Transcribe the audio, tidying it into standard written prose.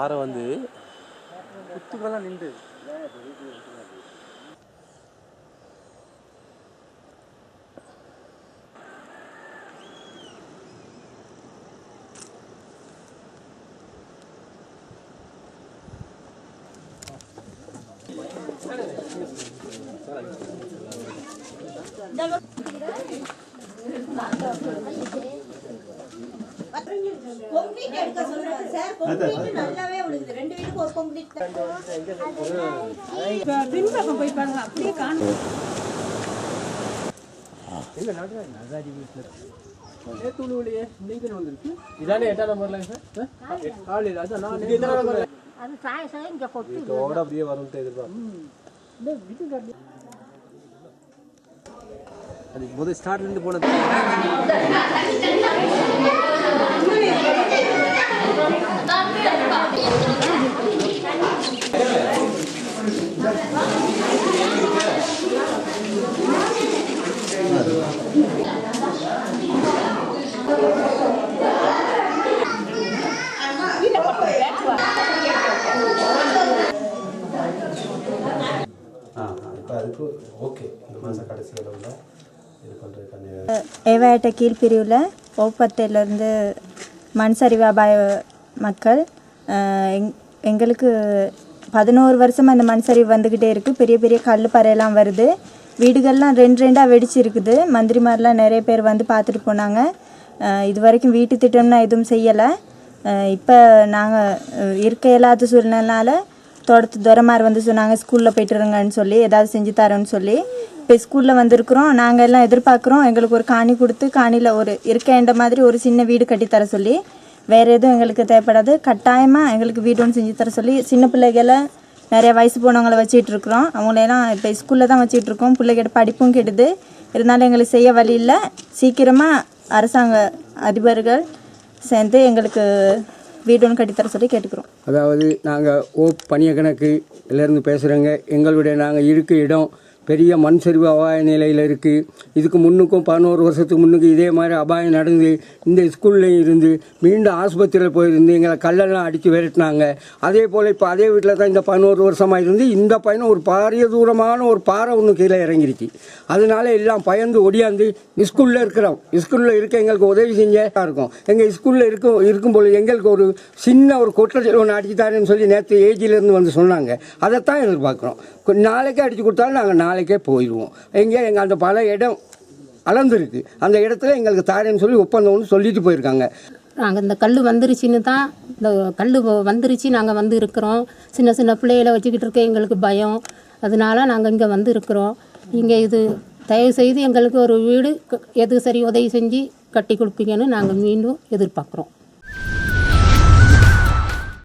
பாறை வந்து குத்துக்கெல்லாம் நின்று பின்பக்கம் போய் பாருங்க அப்படியே காணும். இதானே 8ஆம் நம்பர்ல சார் அது சாய சாய இங்க கொட்டி இதோட அப்படியே வரும்னு எதிர்பார்ப்பேன். அது முதல் ஸ்டார்ட்ல இருந்து போனது ஏவாட்ட கீழ்பிரிவில் ஓப்பத்தையிலேருந்து மண் சரிவு அபாய மக்கள் எங்களுக்கு 11 வருஷமாக அந்த மண் சரிவு வந்துக்கிட்டே இருக்குது. பெரிய பெரிய கல் பறையெல்லாம் வருது. வீடுகள்லாம் ரெண்டாக வெடிச்சு இருக்குது. மந்திரிமாரெலாம் நிறைய பேர் வந்து பார்த்துட்டு போனாங்க. இது வரைக்கும் வீட்டு திட்டம்னா எதுவும் செய்யலை. இப்போ நாங்கள் இருக்க இயலாத சூழ்நிலைனால தோட்டத்து துரமார் வந்து சொன்னாங்க ஸ்கூலில் போய்ட்டுருங்கன்னு சொல்லி ஏதாவது செஞ்சு தரோன்னு சொல்லி. இப்போ ஸ்கூலில் வந்திருக்கிறோம். நாங்கள் எல்லாம் எதிர்பார்க்குறோம் எங்களுக்கு ஒரு காணி கொடுத்து காணியில் ஒரு இருக்க மாதிரி ஒரு சின்ன வீடு கட்டித்தர சொல்லி. வேறு எதுவும் எங்களுக்கு தேவைப்படாது. கட்டாயமாக எங்களுக்கு வீடு ஒன்று செஞ்சு தர சொல்லி. சின்ன பிள்ளைகளை நிறைய வயசு போனவங்களை வச்சிட்ருக்குறோம். அவங்களெல்லாம் இப்போ ஸ்கூலில் தான் வச்சிட்ருக்கோம். பிள்ளைகிட்ட படிப்பும் கெடுது. இருந்தாலும் எங்களுக்கு செய்ய வழி இல்லை. சீக்கிரமாக அரசாங்க அதிபர்கள் சேர்ந்து எங்களுக்கு வீடு ஒன்று கட்டித்தர சொல்லி கேட்டுக்கிறோம். அதாவது நாங்கள் பணிய கணக்கு எல்லோருந்து பேசுகிறோங்க. எங்களுடைய நாங்கள் இருக்க இடம் பெரிய மண் சரிவு அபாய நிலையில் இருக்குது. இதுக்கு முன்னுக்கும் 11 வருஷத்துக்கு முன்னுக்கு இதே மாதிரி அபாயம் நடந்து இந்த ஸ்கூல்லையும் இருந்து மீண்டும் ஆஸ்பத்திரியில் போயிருந்து எங்களை கல்லெல்லாம் அடித்து விரட்டினாங்க. அதே போல் இப்போ அதே வீட்டில் தான் இந்த 11 வருஷமாக இருந்து இந்த பையனும் ஒரு பாரிய தூரமான ஒரு பாறை ஒன்று கீழே இறங்கிருச்சு. அதனால எல்லாம் பயந்து ஒடியாந்து ஸ்கூலில் இருக்கிறோம். ஸ்கூலில் இருக்க எங்களுக்கு உதவி செஞ்சா இருக்கும். எங்கள் ஸ்கூலில் இருக்கும்போது எங்களுக்கு ஒரு சின்ன ஒரு கொட்டை ஒன்று அடிச்சு தரேன்னு சொல்லி நேற்று ஏஜிலேருந்து வந்து சொன்னாங்க. அதைத்தான் எதிர்பார்க்குறோம். நாளைக்கே அடித்து கொடுத்தாலும் நாங்கள் நாளைக்கே போயிடுவோம். எங்கள் அந்த பல இடம் அளந்துருக்கு. அந்த இடத்துல எங்களுக்கு தாரேன்னு சொல்லி ஒப்பந்தம்னு சொல்லிட்டு போயிருக்காங்க. நாங்கள் இந்த கல் வந்துருச்சுன்னு தான் இந்த கல் வந்துருச்சு நாங்கள் வந்து இருக்கிறோம். சின்ன சின்ன பிள்ளைகளை வச்சுக்கிட்டு இருக்க எங்களுக்கு பயம். அதனால நாங்கள் இங்கே வந்து இருக்கிறோம். இங்கே இது தயவுசெய்து எங்களுக்கு ஒரு வீடு எது சரி உதவி செஞ்சு கட்டி கொடுப்பீங்கன்னு நாங்கள் மீண்டும் எதிர்பார்க்குறோம்.